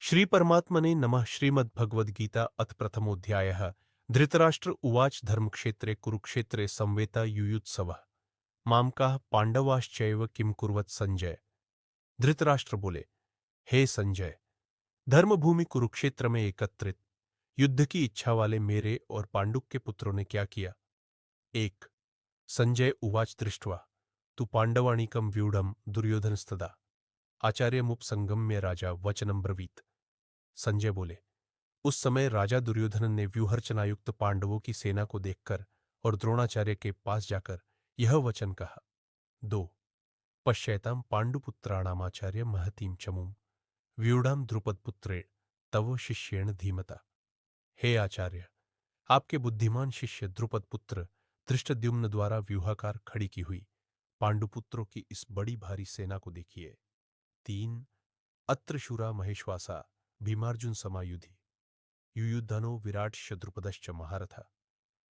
श्री परमात्मने नमः। श्रीमद्भगवद्गीता अथ प्रथमोऽध्यायः। धृतराष्ट्र उवाच धर्मक्षेत्रे कुरुक्षेत्रे संवेता युयुत्सवः मामकाः पांडवाश्चैव किम कुर्वत संजय। धृतराष्ट्र बोले, हे संजय, धर्मभूमि कुरुक्षेत्र में एकत्रित युद्ध की इच्छा वाले मेरे और पांडु के पुत्रों ने क्या किया। एक संजय उवाच दृष्ट्वा तु पांडवानीकं व्यूढ़म दुर्योधनस्तदा आचार्यमुपसंगम्य राजा वचनं ब्रवीत। संजय बोले, उस समय राजा दुर्योधन ने व्यूहरचनायुक्त पांडवों की सेना को देखकर और द्रोणाचार्य के पास जाकर यह वचन कहा। 2 पश्यैतां पांडुपुत्राणामाचार्य महतीं चमूं व्यूढ़ां द्रुपदपुत्रेण तव शिष्येण धीमता। हे आचार्य, आपके बुद्धिमान शिष्य द्रुपद पुत्र धृष्टद्युम्न द्वारा व्यूहाकार खड़ी की हुई पांडुपुत्रों की इस बड़ी भारी सेना को देखिए। 3 अत्र शूरा महेश्वासा भीमार्जुन समायुधि युयुधनो विराट्श्च द्रुपदश्च महारथा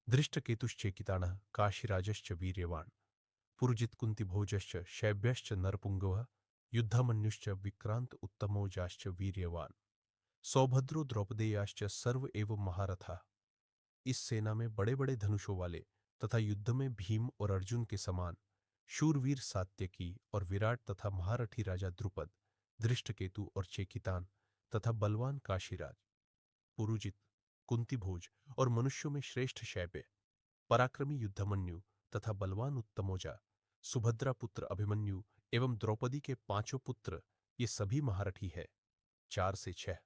धृष्टकेतुश्चेकितानः काशीराजश्च वीर्यवान् पुरुजित्कुन्तिभोजश्च शैब्यश्च नरपुङ्गवः युद्धमन्युश्च विक्रांत उत्तमोजाश्च वीर्यवान् सौभद्रो द्रौपदेयाश्च सर्व एवं महारथा। इस सेना में बड़े बड़े धनुषों वाले तथा युद्ध में भीम और अर्जुन के समान शूरवीर सात्यकी और विराट तथा महारथी राजा द्रुपद, धृष्टकेतु और चेकितान तथा बलवान काशीराज, पुरुजित, कुंतीभोज और मनुष्यों में श्रेष्ठ शैब्य, पराक्रमी युद्धमन्यु तथा बलवान उत्तमोजा, सुभद्रा पुत्र अभिमन्यु एवं द्रौपदी के पांचों पुत्र, ये सभी महारथी है। 4 से 6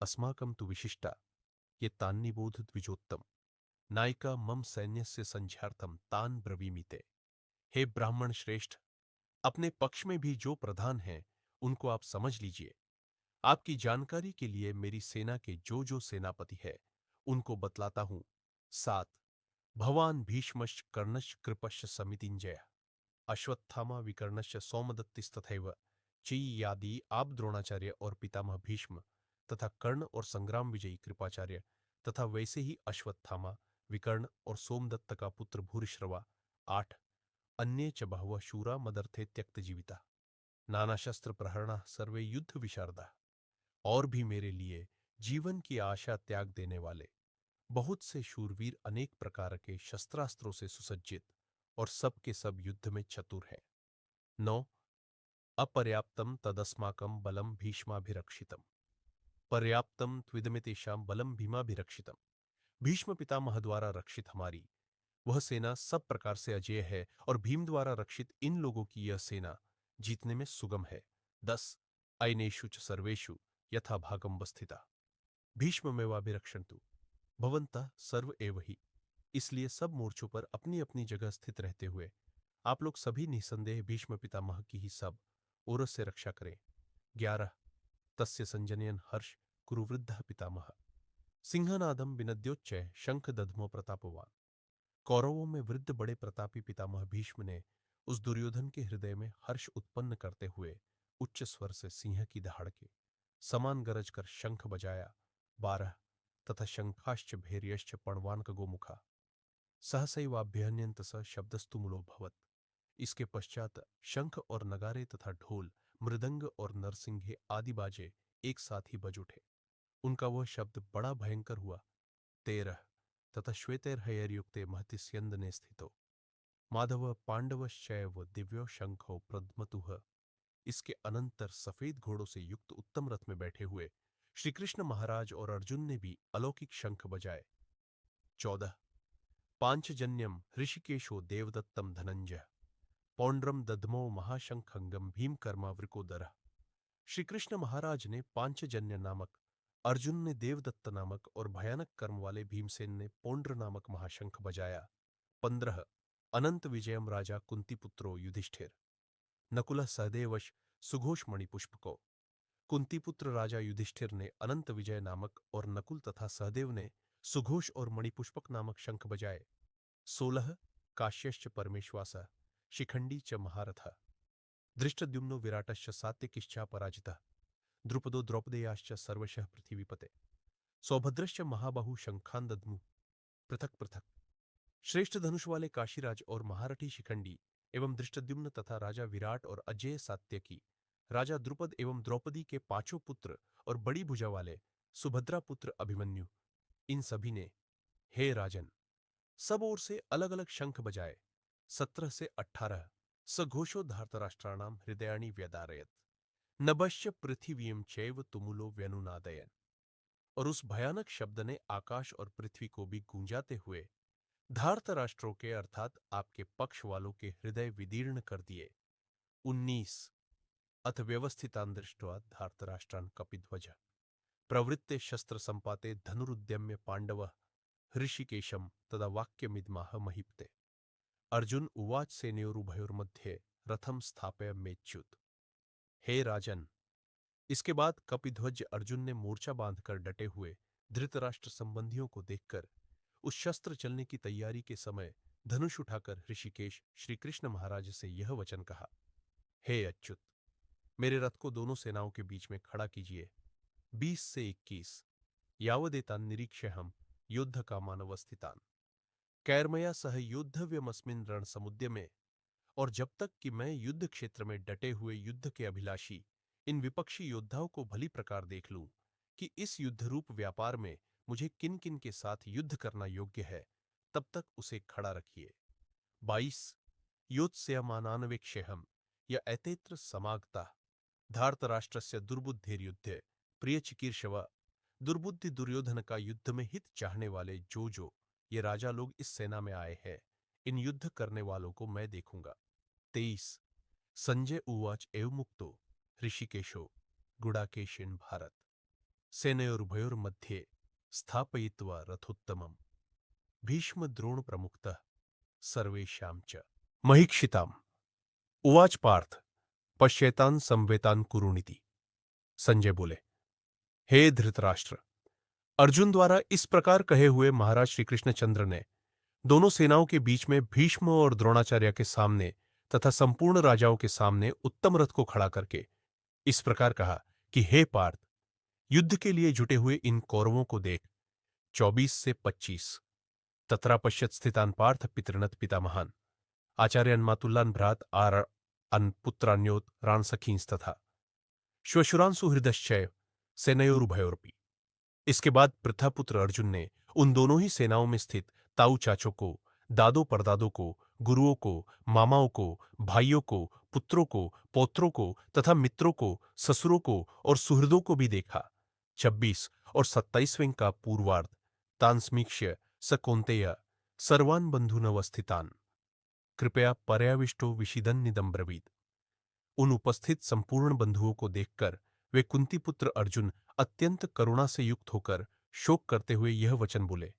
अस्माकं तु विशिष्टा ये तान्निबोध द्विजोत्तम नायिका मम सैन्यस्य संझार्थम तान ब्रवीमिते। हे ब्राह्मण श्रेष्ठ, अपने पक्ष में भी जो प्रधान हैं उनको आप समझ लीजिए। आपकी जानकारी के लिए मेरी सेना के जो जो सेनापति है उनको बतलाता हूं। 7 भवान भीष्मश्च कर्णश्च कृपश्च समितिंजय अश्वत्थामा विकर्णश्च सौमदत्तिस्तथैव चेय्यादि। आप द्रोणाचार्य और पितामह भीष्म तथा कर्ण और संग्राम विजयी कृपाचार्य तथा वैसे ही अश्वत्थामा, विकर्ण और सोमदत्त का पुत्र भूरिश्रवा। 8 अन्ये च बहवः शूरा मदर्थे त्यक्त जीविता नाना शस्त्र प्रहरणा सर्वे युद्ध विशारदा। और भी मेरे लिए जीवन की आशा त्याग देने वाले बहुत से शूरवीर अनेक प्रकार के शस्त्रास्त्रों से सुसज्जित और सब के सब युद्ध में चतुर हैं। 9 अपर्याप्तम तदस्माकं बलम भीष्माभिरक्षितम पर्याप्तम त्विदमितेषां बलम भीमाभिरक्षितम। भीष्म पितामह द्वारा रक्षित हमारी वह सेना सब प्रकार से अजेय है और भीम द्वारा रक्षित इन लोगों की यह सेना जीतने में सुगम है। 10 अयनेषु च सर्वेषु यथा भागम वस्थिता भीष्ममेवाभिरक्षन्तु भवन्तः सर्व एव ही। इसलिए सब मोर्चों पर अपनी अपनी जगह स्थित रहते हुए आप लोग सभी निसंदेह भीष्म पितामह की ही सब ओर से रक्षा करें। 11 तस्य संजनयन हर्ष कुरुवृद्धः पितामह सिंहनादम विनद्योच्चय शंख दध्मो प्रतापवान। कौरवों में वृद्ध बड़े प्रतापी पितामह भीष्म ने उस दुर्योधन के हृदय में हर्ष उत्पन्न करते हुए उच्च स्वर से सिंह की दहाड़ के समान गरज कर शंख बजाया। 12 तथा शंखाश्च भैर्यश्च पणवानक गोमुखा सहसैवाभ्यहन्यंत स शब्दस्तु मूलो भवत। इसके पश्चात शंख और नगारे तथा ढोल, मृदंग और नरसिंहे आदि बाजे एक साथ ही बज उठे। उनका वह शब्द बड़ा भयंकर हुआ। 13 तथा श्वेतैर्हयैर्युक्ते महति स्यन्दने स्थितो माधव पांडवश्चैव दिव्यो शंखो प्रद्मतुः। इसके अनंतर सफेद घोड़ों से युक्त उत्तम रथ में बैठे हुए श्री कृष्ण महाराज और अर्जुन ने भी अलौकिक शंख बजाए। 14 पांचजन्यम ऋषिकेशो देवदत्तम धनंजय पौंड्रम दधमो महाशंखंगम भीमकर्मा वृकोदर। श्री कृष्ण महाराज ने पांचजन्य नामक, अर्जुन ने देवदत्त नामक और भयानक कर्म वाले भीमसेन ने पौंड्र नामक महाशंख बजाया। 15 अनंत विजयम राजा कुंतीपुत्रो युधिष्ठिर नकुल सहदेवश सुघोष मणिपुष्प को। कुंतीपुत्र राजा युधिष्ठिर ने अनंत विजय नामक और नकुल तथा सहदेव ने सुघोष और मणिपुष्पक नामक शंख बजाए। 16 काश्यश्च परमेश्वास शिखंडी च महारथ धृष्टद्युम्नो विराटश्च सात्यकिश्चा पराजितः द्रुपदो द्रौपदेयाश्च सर्वशः पृथ्वीपते सौभद्रश्च महाबाहु शंखान दद्मु पृथक पृथक। श्रेष्ठ धनुष वाले काशीराज और महारथी शिखंडी एवं धृष्टद्युम्न तथा राजा विराट और अजेय सात्यकी राजा द्रुपद एवं द्रौपदी के पांचों पुत्र और बड़ी भुजा वाले सुभद्रा पुत्र अभिमन्यु, इन सभी ने, हे राजन, सब ओर से अलग अलग शंख बजाए। 17 से 18 सघोषो धार्तराष्ट्राणाम हृदयानि व्यदारयत नभश्च पृथिवीं चैव तुमुलो व्यनुनादयन। और उस भयानक शब्द ने आकाश और पृथ्वी को भी गूंजाते हुए धार्तराष्ट्रों के अर्थात आपके पक्ष वालों के हृदय विदीर्ण कर दिए। 19 अथ व्यवस्थितान् दृष्ट्वा धार्तराष्ट्रान् कपिध्वज प्रवृत्ते शस्त्र संपाते धनुरुद्यम्य पांडव हृषिकेशम तदा वाक्यमिदमाह महीपते। अर्जुन उवाच सेनयोरुभयोर्मध्ये रथम स्थापय मेच्युत। हे राजन, इसके बाद कपिध्वज अर्जुन ने मोर्चा बांधकर डटे हुए धृतराष्ट्र संबंधियों को देखकर उस शस्त्र चलने की तैयारी के समय धनुष उठाकर ऋषिकेश श्री कृष्ण महाराज से यह वचन कहा, हे अच्युत, मेरे रथ को दोनों सेनाओं के बीच में खड़ा कीजिए। 20 से 21 यावदेतान् निरीक्ष्यहम् युद्ध कामान् अवस्थितान् कैर्मया सह योद्धव्यमस्मिन् रणसमुद्य में। और जब तक कि मैं युद्ध क्षेत्र में डटे हुए युद्ध के अभिलाषी इन विपक्षी योद्धाओं को भली प्रकार देख लूं कि इस युद्धरूप व्यापार में मुझे किन किन के साथ युद्ध करना योग्य है, तब तक उसे खड़ा रखिए। 22 योत्स्यमानान्वेक्ष्यहम् य एतेत्र समागता धार्तराष्ट्रस्य दुर्बुद्धिर्युद्धे प्रिय चिकीर्षव। दुर्बुद्धि दुर्योधन का युद्ध में हित चाहने वाले जो ये राजा लोग इस सेना में आए हैं, इन युद्ध करने वालों को मैं देखूंगा। 23 संजय उवाच एवमुक्तो ऋषिकेशो गुडाकेशेन भारत सेनयोरुभयोर्मध्ये स्थापयित्वा रथोत्तमम् भीष्म द्रोण प्रमुखतः सर्वेषां च महीक्षिताम्। उवाच पार्थ पश्येतान् संवेतान् कुरुनिति। संजय बोले, हे धृतराष्ट्र, अर्जुन द्वारा इस प्रकार कहे हुए महाराज श्री कृष्णचंद्र ने दोनों सेनाओं के बीच में भीष्म और द्रोणाचार्य के सामने तथा संपूर्ण राजाओं के सामने उत्तम रथ को खड़ा करके इस प्रकार कहा कि हे पार्थ, युद्ध के लिए जुटे हुए इन कौरवों को देख। 24 से 25 तत्रा पश्यत स्थितान् पार्थ पितृनत पितामहान् आचार्यान् मातुलान् भ्रात आर पुत्रान्योत रानसखींस्तथा श्वशुरांसु हृदश्चैव सेनयोरुभयोरपि। इसके बाद प्रथापुत्र अर्जुन ने उन दोनों ही सेनाओं में स्थित ताऊ चाचों को, दादों परदादों को, गुरुओं को, मामाओं को, भाइयों को, पुत्रों को, पौत्रों को तथा मित्रों को, ससुरों को और सुहृदों को भी देखा। 26 और 27वें का पूर्वार्ध तान् समीक्ष्य स कौन्तेय सर्वान् बन्धूनवस्थितान् कृपया पर्याविष्टो विषिदन्निदं ब्रवीत। उन उपस्थित संपूर्ण बंधुओं को देखकर वे कुंती पुत्र अर्जुन अत्यंत करुणा से युक्त होकर शोक करते हुए यह वचन बोले।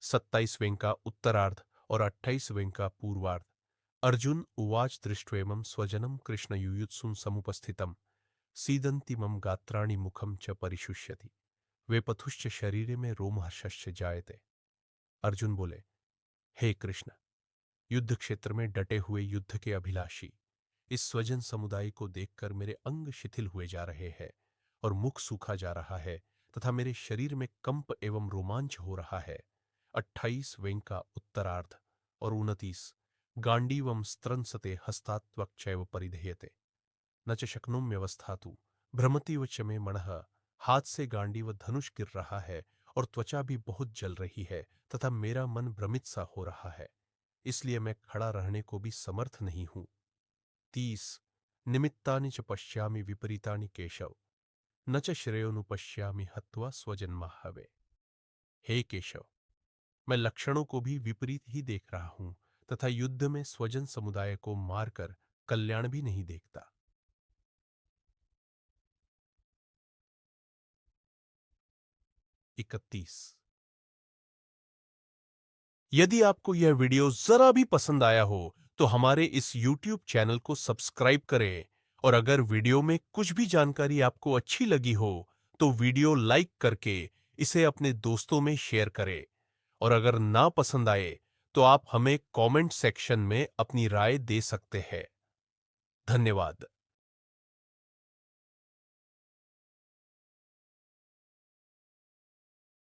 27वें का उत्तरार्ध और 28वें का पूर्वार्ध अर्जुन उवाच दृष्ट्वेमं स्वजनं कृष्ण युयुत्सुं समुपस्थितं सीदन्ति मम गात्राणि मुखं च परिशुष्यति वेपथुश्च शरीरे में रोमहर्षश्च जायते। अर्जुन बोले, हे कृष्ण, युद्ध क्षेत्र में डटे हुए युद्ध के अभिलाषी इस स्वजन समुदाय को देखकर मेरे अंग शिथिल हुए जा रहे हैं और मुख सूखा जा रहा है तथा मेरे शरीर में कंप एवं रोमांच हो रहा है। 28वें का उत्तरार्ध और 29 गांडीवं स्त्रंसते हस्तात्वक्चैव परिधेयते न च शक्नुम्यवस्थातु भ्रमति व च मे मनः। हाथ से गांडीव धनुष गिर रहा है और त्वचा भी बहुत जल रही है तथा मेरा मन भ्रमित सा हो रहा है, इसलिए मैं खड़ा रहने को भी समर्थ नहीं हूं। 30 निमित्तानि च पश्यामि विपरीतानि केशव न च श्रेयोनुपश्यामि हत्वा स्वजन्माहवे। हे केशव, मैं लक्षणों को भी विपरीत ही देख रहा हूं तथा युद्ध में स्वजन समुदाय को मारकर कल्याण भी नहीं देखता। 31 यदि आपको यह वीडियो जरा भी पसंद आया हो तो हमारे इस YouTube चैनल को सब्सक्राइब करें और अगर वीडियो में कुछ भी जानकारी आपको अच्छी लगी हो तो वीडियो लाइक करके इसे अपने दोस्तों में शेयर करें और अगर ना पसंद आए तो आप हमें कमेंट सेक्शन में अपनी राय दे सकते हैं। धन्यवाद।